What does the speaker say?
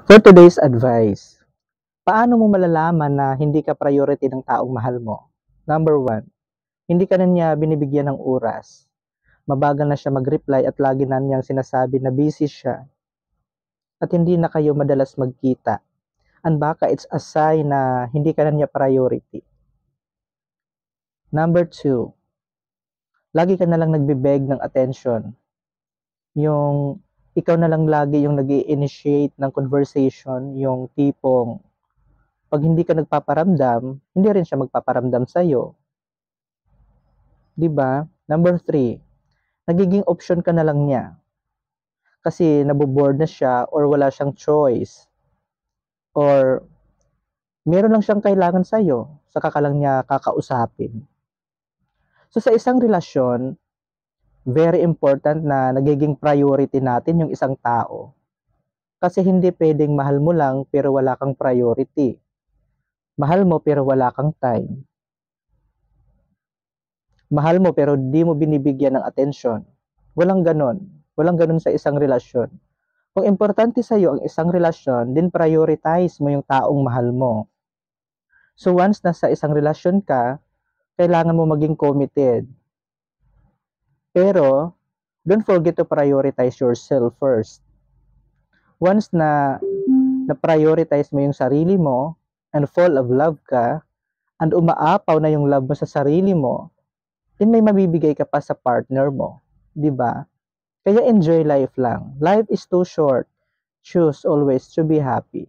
For today's advice, paano mo malalaman na hindi ka priority ng taong mahal mo? Number one, hindi ka na niya binibigyan ng oras. Mabagal na siya mag-reply at lagi na niyang sinasabi na busy siya at hindi na kayo madalas magkita. And baka it's a sign na hindi ka na niya priority. Number two, lagi ka na lang nagbe-beg ng attention. Yung ikaw na lang lagi yung nag-i-initiate ng conversation, yung tipong pag hindi ka nagpaparamdam, hindi rin siya magpaparamdam sa'yo. 'Di ba? Number three, nagiging option ka na lang niya. Kasi naboboard na siya or wala siyang choice. Or meron lang siyang kailangan sa'yo, saka ka lang niya kakausapin. So sa isang relasyon, very important na nagiging priority natin yung isang tao. Kasi hindi pwedeng mahal mo lang pero wala kang priority. Mahal mo pero wala kang time. Mahal mo pero di mo binibigyan ng atensyon. Walang ganon. Walang ganon sa isang relasyon. Kung importante sa'yo ang isang relasyon, din prioritize mo yung taong mahal mo. So once nasa isang relasyon ka, kailangan mo maging committed. Pero, don't forget to prioritize yourself first. Once na-prioritize mo yung sarili mo, and full of love ka, and umaapaw na yung love mo sa sarili mo, then may mabibigay ka pa sa partner mo. 'Di ba? Kaya enjoy life lang. Life is too short. Choose always to be happy.